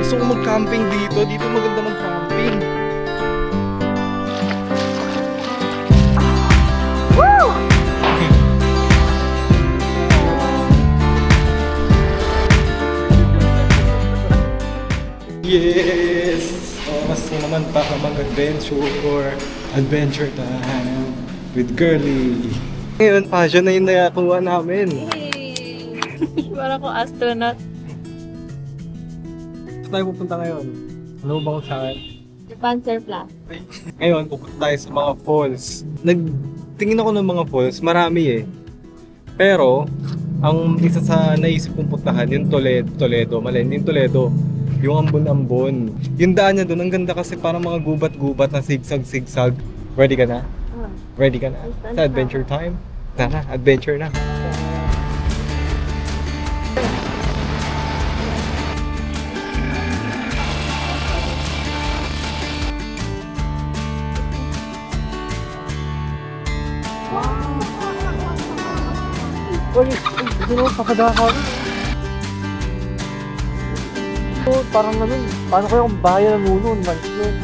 Gusto ko mag-camping dito. Dito maganda mag-camping. Yes! Oras na naman para adventure time with Girly. Ngayon, passion na yung nakakuha namin. Hey! Para ko astronaut. Saan tayo pupunta ngayon? Ano ba kung saan? Japan Surplus. Ngayon, pupunta tayo sa mga falls. Nagtingin ako ng mga falls, marami eh. Pero, ang isa sa naisip kong puntahan, yung Toledo. Hindi yung Toledo. Yung Ambon-Ambon. Yung daan niya doon, ang ganda kasi parang mga gubat-gubat na sigsag-sigsag. Ready ka na? Ready ka na? Sa adventure time? Tara, adventure na. Uy, gusto mo pakadakan? Parang naman, paano kaya kung bayan ng uno? Manslot.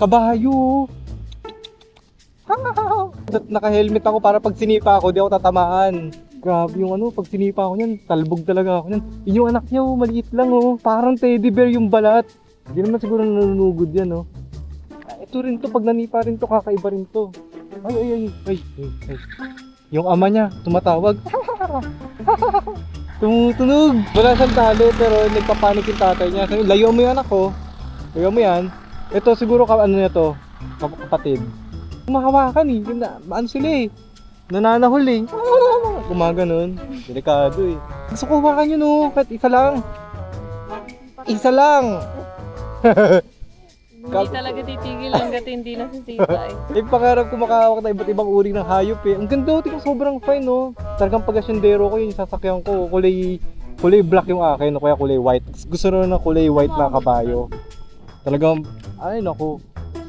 Kabayo! Naka-helmet ako para pag sinipa ako, di ako tatamaan. Grabe yung pag sinipa ako niyan, talbog talaga ako niyan. Yun yung anak niya, maliit lang parang teddy bear yung balat. Hindi naman siguro nanunugod yan Ito rin to, pag nanipa rin to, kakaiba rin to. Ay. Yung ama niya, tumatawag. Tumutunog. Wala siyang tali, pero nagpapanik yung tatay niya. Sabi, layo mo yung anak ko. Layo mo yan. Ito siguro niya to, kapatid. Mahawakan yun ano sila nananahol gumaganon. Delikado Gusto ko hawakan yun kahit isa lang. Isa lang! Hindi talaga titigil hanggat hindi nasisita Pangarap ko makahawak na iba't ibang uri ng hayop Ang ganda tingnan, sobrang fine Talagang pag-asyendero ko yung sasakyan ko. Kulay black yung akin kaya kulay white. Gusto rin ng kulay white na kabayo. Talagang,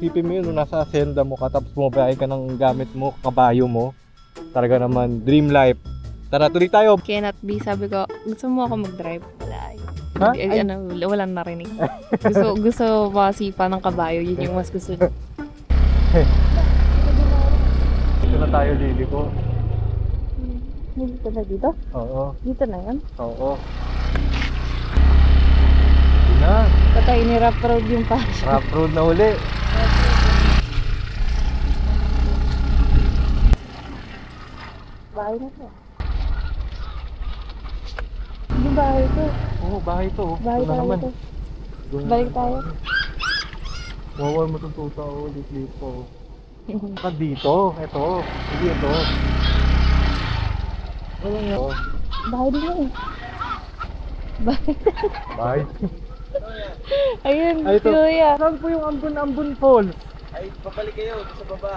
isipin mo yun, nasa asyenda mo ka, tapos bumabiyahe ka ng gamit mo, kabayo mo. Talaga naman, dream life. Tara, tuloy tayo. Cannot be, sabi ko, gusto mo ako mag-drive? Ha? Walang narinig. gusto masipa ng kabayo, yun yung mas gusto niya. Dito na tayo, Lily ko. Dito na dito? Oo. Dito na yan? Oo. Na. Patay ni Rap Road yung passion. Rap road na uli. Bahay na to. Hindi bahay to. Oo, bahay to. Bahay Ito na tayo naman. to. Balik tayo. Wawal mo itong tuta ulit po. Dito, ito. Hindi ito. Bahay din yun Bahay. Bahay. Ayun, Ay, ito. kuya. Saan po yung Ambon Falls? Ay, babalik kayo sa baba.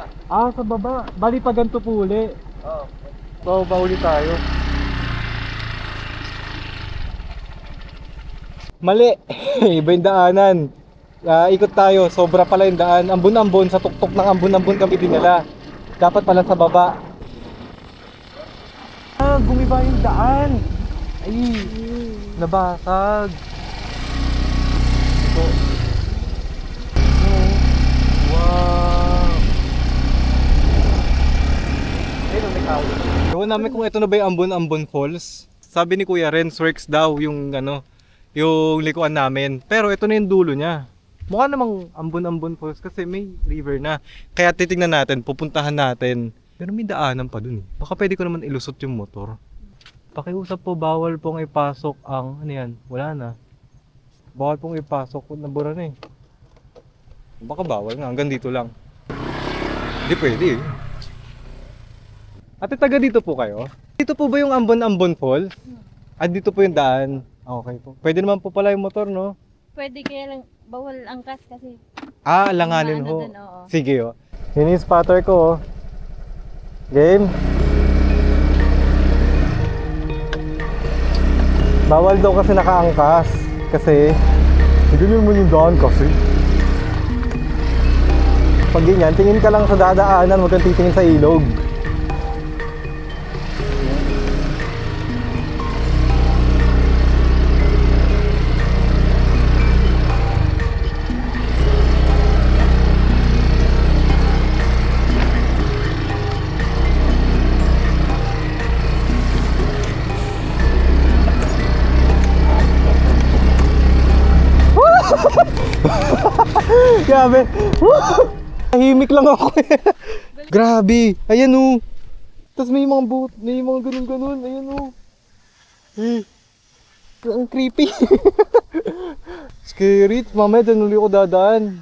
Sa baba. Bali pa ganito po uli. Oo. Bababa uli tayo. Mali. Iba yung daanan. Ikot tayo. Sobra pala yung daan. Ambon-ambon. Sa tuktok ng ambon-ambon kami dinala. Dapat pala sa baba. Gumiba yung daan. Ay, nabasag. Ito. Wow. Ewan namin kung ito na ba yung Ambon-Ambon Falls. Sabi ni Kuya Rensworks daw yung yung likuan namin. Pero ito na yung dulo niya. Mukha namang Ambon-Ambon Falls kasi may river na. Kaya titingnan natin, pupuntahan natin. Pero may daanan pa dun. Baka pwede ko naman ilusot yung motor. Pakiusap po, bawal pong ipasok ang, wala na. Bawal pong ipasok, nabura na Baka bawal nga, hanggang dito lang. Hindi pwede Ate, taga dito po kayo? Dito po ba yung Ambon-Ambon Falls? Dito po yung daan. Okay po. Pwede naman po pala yung motor, no? Pwede kaya lang, bawal angkas kasi. Alanganin ho. Dun, Sige Yun yung spotter ko Game? Bawal daw kasi nakaangkas. Kasi Ganyan mo yung daan kasi. Pag ganyan, tingin ka lang sa dadaanan, huwag kang titingin sa ilog. Grabe. Tahimik lang ako eh. Grabe. Ayan oh. Tapos may mga may mga ganun-ganun. Ayan oh. Ang creepy. Scary. Mamaya dyan uli ko dadaan.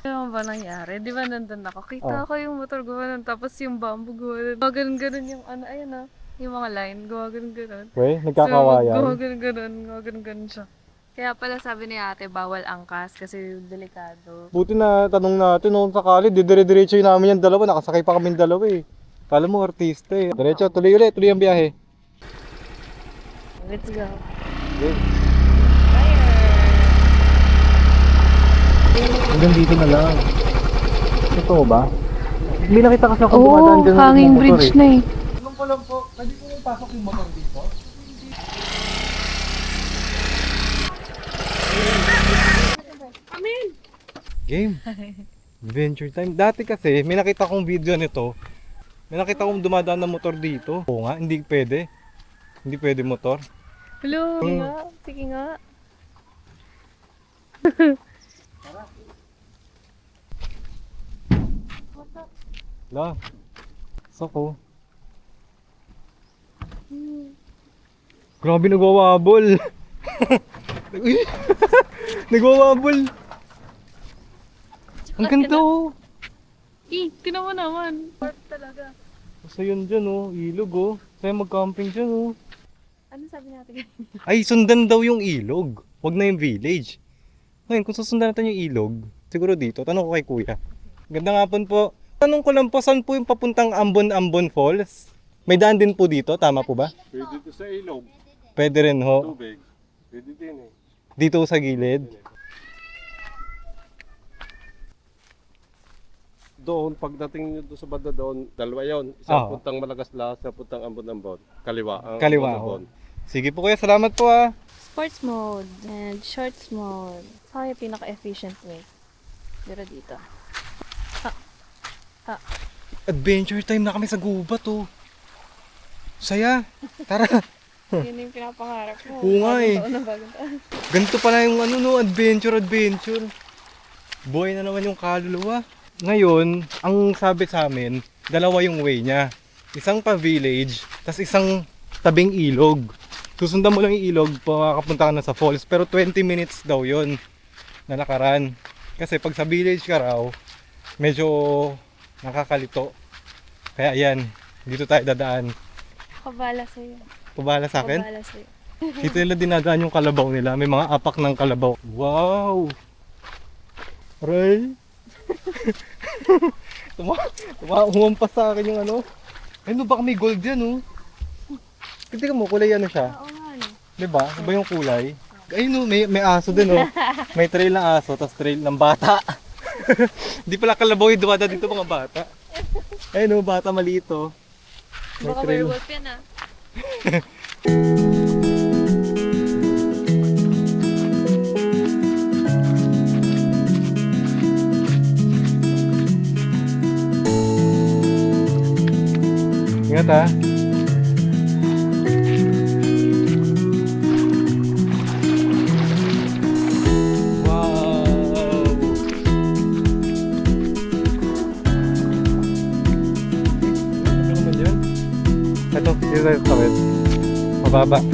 Ano ba nangyari? Di ba nandun ako? Kita ko yung motor gumanon, tapos yung bamboo gumanon. Ganun-ganun yung ano, ayan ah. Yung mga line, ganun-ganun. Okay, nagkakawayan. So, ganun-ganun siya. Kaya pala sabi ni ate, bawal angkas kasi delikado. Buti na tanong natin noon sakali, didire-diretso yun namin yung dalawa. Nakasakay pa kami dalawa eh. Kala mo artista eh. Diretso, tuloy ulit, tuloy ang biyahe. Let's go. Okay. Fire! Hanggang dito na lang. Totoo ba? May nakita kasi ako Oo, dumadaan dyan ng hanging motor bridge eh. na eh. Anong pa lang po, pwede po yung pasok yung motor dito? Amen! Game. Adventure time. Dati kasi, may nakita kong video nito. May nakita kong dumadaan ng motor dito. Oo nga, hindi pwede. Hindi pwede motor. Hello, sige nga. Sige nga. La. Sako. Grabe nagwawabol. Uy. Nagwawabol. Ang ganda oh. Tinan mo naman. Park talaga. Basta yun dyan oh, ilog oh. Kaya mag-camping dyan oh. Ano sabi natin? Ay, sundan daw yung ilog. Huwag na yung village. Ngayon, kung susundan natin yung ilog, siguro dito. Tanong ko kay kuya. Ganda nga po. Tanong ko lang po, saan po yung papuntang Ambon Falls? May daan din po dito, tama po ba? Pwede to sa ilog, Pwede rin ho. tubig. Pwede din eh. Dito sa gilid. Doon, pagdating nyo doon sa banda doon, dalawa yun. Isang Oo. puntang Malagasla, isang puntang Ambon-Ambon. Kaliwa. Ang Kaliwa ho. Ambon-Ambon. Sige po kuya, salamat po ah. Sports mode and shorts mode. Saan yung pinaka-efficient way? Dito. Adventure time na kami sa gubat oh. Saya. Tara. Yun yung pinapangarap mo. Oo nga eh. Bagong taon. Ganito pala yung ano no, adventure. Buhay na naman yung kaluluwa. Ngayon, ang sabi sa amin, dalawa yung way niya. Isang pa village, tas isang tabing ilog. Susundan mo lang yung ilog, makakapunta ka na sa falls. Pero 20 minutes daw yon na lakaran. Kasi pag sa village ka raw, medyo nakakalito. Kaya yan, dito tayo dadaan. Kabala sa'yo. Pabala sa akin? Kabala sa'yo. Dito nila dinadaan yung kalabaw nila. May mga apak ng kalabaw. Wow! Aray! Humampas sa akin yung ano. Ay, no, baka may gold yan, oh. Tignan mo, kulay ano siya. Oo nga no. Diba? Iba yung kulay. Ay, no, may aso din, oh. May trail ng aso, tas trail ng bata. Hindi pala kalabaw yung dumadaan dito mga bata. Ay, no, bata maliit, oh. May Baka trail. werewolf yan ah. Ingat ha. Wow. Ano naman yun? Ito, dito tayo sa tawid. Mababa. Wow.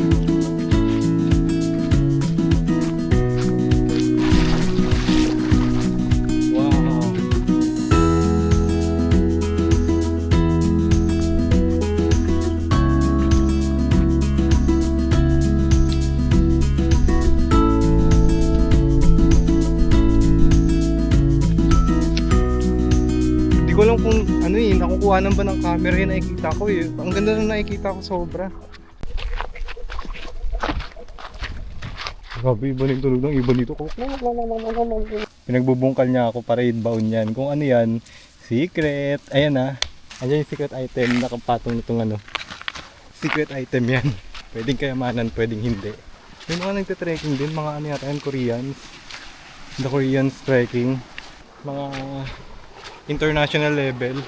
Hindi ko alam kung ano eh, nakukuha ba ng camera yung nakikita ko eh. Ang ganda na nakikita ko sobra. Grabe, iba na yung tunog ng ibon dito. Pinagbubungkal niya ako para inbound yan. Kung ano yan, secret. Ayan na. Ayan yung secret item. Nakapatong nitong ano. Secret item yan. Pwedeng kayamanan, pwedeng hindi. May mga nagte-trekking din. Mga ano yata yan, Koreans. The Koreans trekking. Mga international level.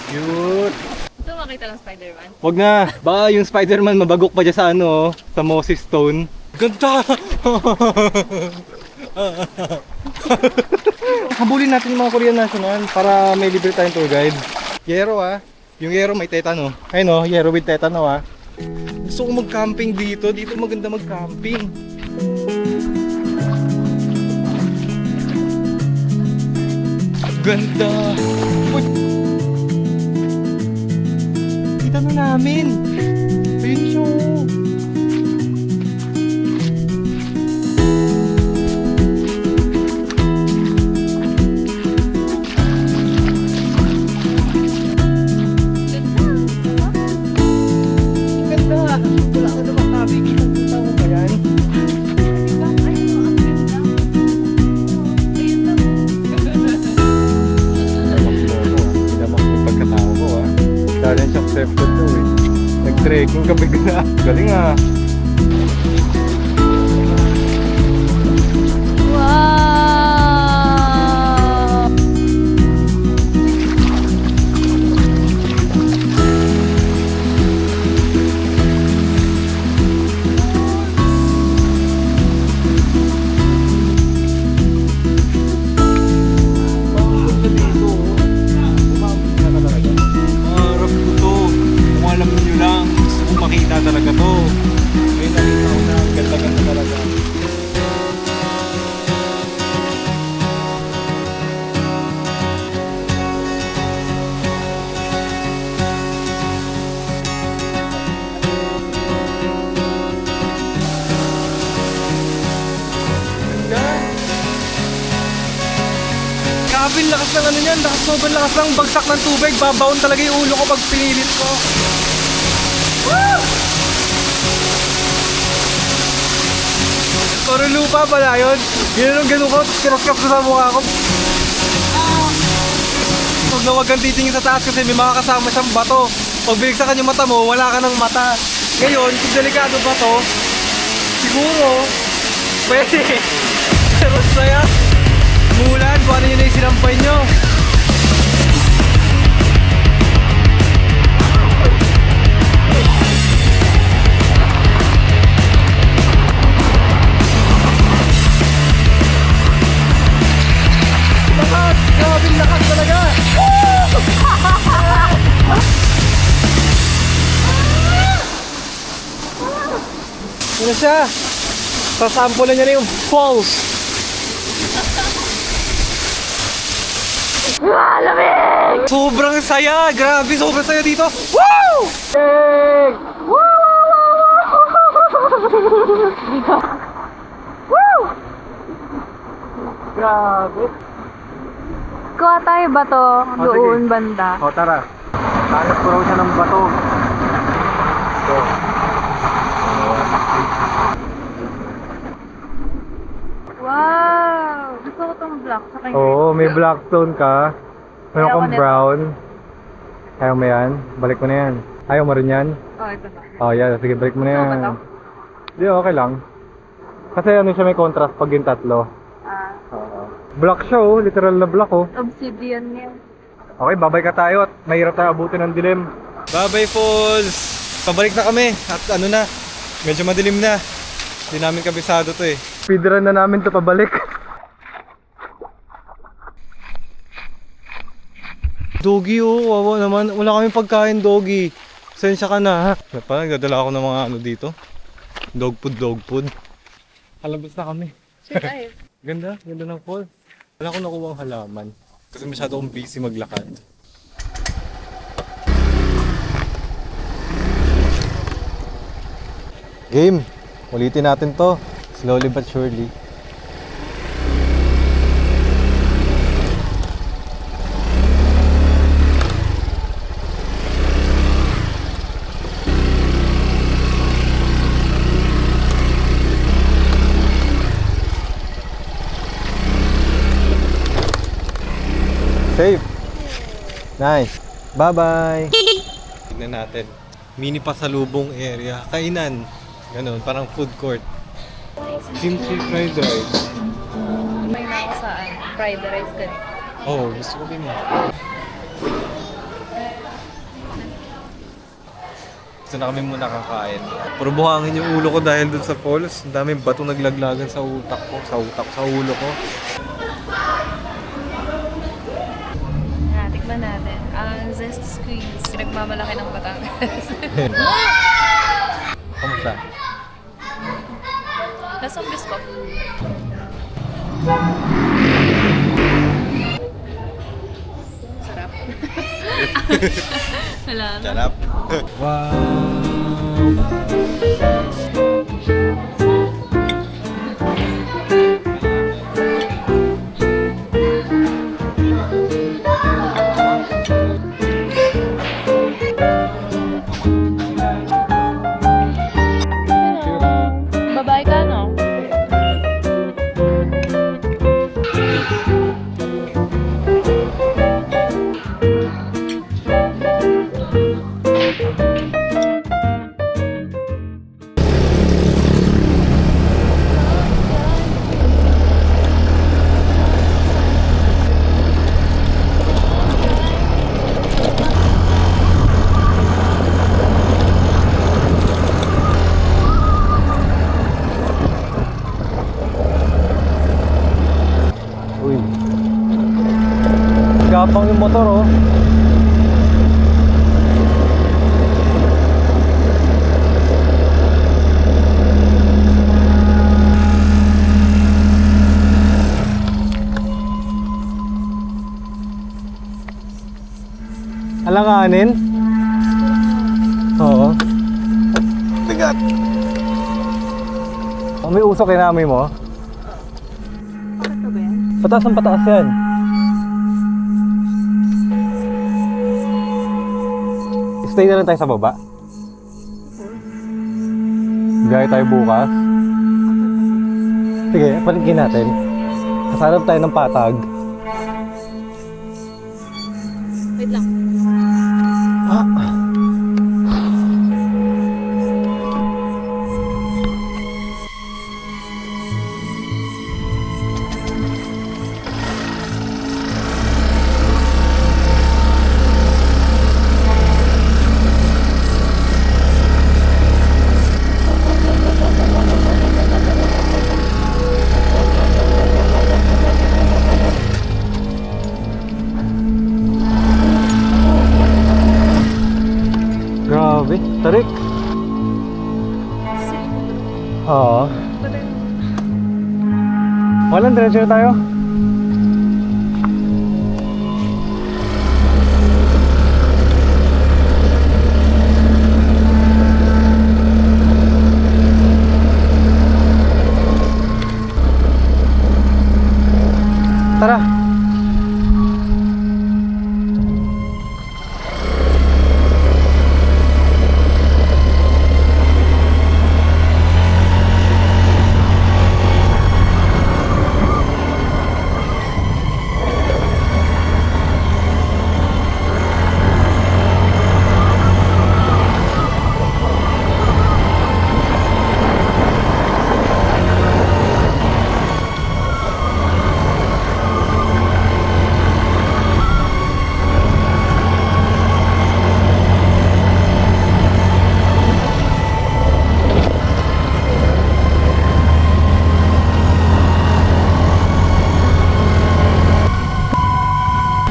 Cute. Gusto mo makita ng Spider-Man? Wag na. Baka yung Spider-Man mabagok pa dyan sa ano, sa Moses Stone. Ganda! Habulin natin yung mga Korean national para may libre tayong tour guide. Yero ah. Yung Yero may tetano. Ayun oh, Yero with tetano ah. Gusto ko mag-camping dito. Dito maganda mag-camping. Ganda! Uy! Kita na namin! Ayun siya! Ganda! Wala ka naman sabi. Kita mo ba yan? Damak mo pagkatao ko ah. Challenge accepted to eh. Nag-trekking ka bigla. Galing ah. Wow! Marap ko to. Kung alam nyo lang, gusto ko makita talaga to. Ngayon nakita ko na, ang ganda-ganda talaga. Ganda. Grabe, lakas ng ano yan, sobrang lakas ng bagsak ng tubig, babaon talaga yung ulo ko pag pinilit ko. Woo! Puro lupa pala yun. Ganun ko, kinaskap ko sa mukha ko. Huwag na huwag kang titingin sa taas kasi may makakasama siyang bato. Pag binigsakan yung mata mo, wala ka ng mata. Ngayon, kung delikado ba to, siguro, pwede. Pero saya. Mulan, kung ano yun na yung sinampay nyo. Lakas! Grabe lakas talaga! Ano siya? Sasampulan niya na yung falls. Sobrang saya! Grabe, sobrang saya dito! Woo! Woo! Grabe! Kuha tayo ba to? Doon banda. O tara, hanap ko raw siya ng bato. So, Wow! Gusto ko tong black sa kanya. oo, may blackstone ka. Meron Ayaw ko kang nito. brown. Ayaw mo yan? Balik mo na yan. Ayaw mo rin yan? Oh, ito na. Oh, yeah. Sige, balik mo na Gusto mo yan. ba to? Hindi, okay lang. Kasi ano siya, may contrast pag yung tatlo. Black siya oh, literal na black oh. Obsidian niya. Okay, babay ka tayo at mahirap tayo abutin ng dilim. Babay Falls! Pabalik na kami at ano na, medyo madilim na. Hindi namin kabisado to eh. Speedrun na namin to pabalik. Doggy oh, wawa naman. Wala kaming pagkain doggy. Sensya ka na ha. Parang nagdadala ako ng mga ano dito. Dog food. Halabas na kami. Sure tayo. Ganda ng falls. Wala akong nakuha ang halaman. Kasi masyado akong busy maglakad. Game! Ulitin natin to. Slowly but surely. Safe. Nice. Bye-bye. Tignan natin. Mini pasalubong area. Kainan. Ganon, parang food court. Kimchi fried rice. May nakasaan. Fried rice ka. Oh, gusto ko din eh. Gusto na kami muna kakain. Puro buhangin yung ulo ko dahil dun sa falls. Ang daming bato naglaglagan sa utak ko. Sa ulo ko. Tikman natin. Ang zest squeeze. Nagmamalaki ng Batangas. Kamusta? Lasang biskop. Sarap. Wala na. Sarap. Wow! Babae ka, no? Uy. Gapang yung motor oh. Alanganin? Oo. Bigat! Oh, may usok kinamay mo? Pataas ang pataas yan. Stay na lang tayo sa baba. Gaya tayo bukas. Sige, palingkin natin. Kasanap tayo ng patag. Wait lang. Grabe, tarik. Oo. Walang diretso na tayo. Tara.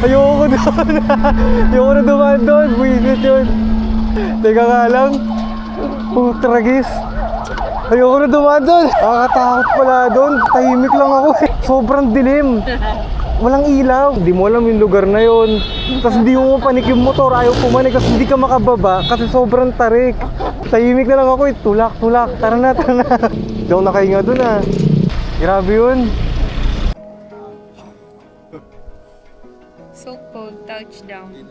Ayoko doon. Ayoko na dumaan doon. Buisit yun. Teka nga lang. Tragis. Ayoko na dumaan doon. Nakakatakot pala doon. Tahimik lang ako. Sobrang dilim. Walang ilaw. Hindi mo alam yung lugar na yun. Tapos hindi mo mapanik yung motor. Ayaw pumanik kasi hindi ka makababa. Kasi sobrang tarik. Tahimik na lang ako. Tulak, tulak. Tara na, tara na. Hindi ako nakahinga doon ah. Grabe yun. So cold, touchdown.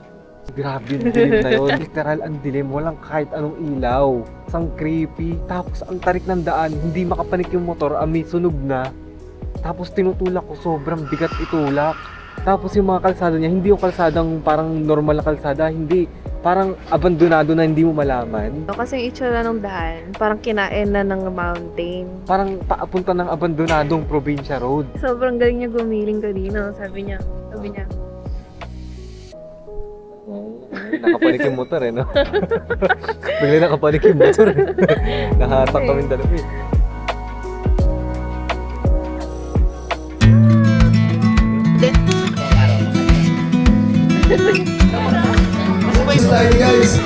Grabe yung dilim na yun. Literal ang dilim. Walang kahit anong ilaw. Ang creepy. Tapos ang tarik ng daan. Hindi makapanik yung motor. May sunog na. Tapos tinutulak ko. Sobrang bigat itulak. Tapos yung mga kalsada niya, hindi yung kalsadang parang normal na kalsada, hindi. Parang abandonado na hindi mo malaman. Kasi yung itsura ng daan, parang kinain na ng mountain. Parang paapunta ng abandonadong probinsya road. Sobrang galing niya gumiling kanina, sabi niya. Nakapanik yung motor no? Bigla nakapanik yung motor Nahatak kami dalawa Guys,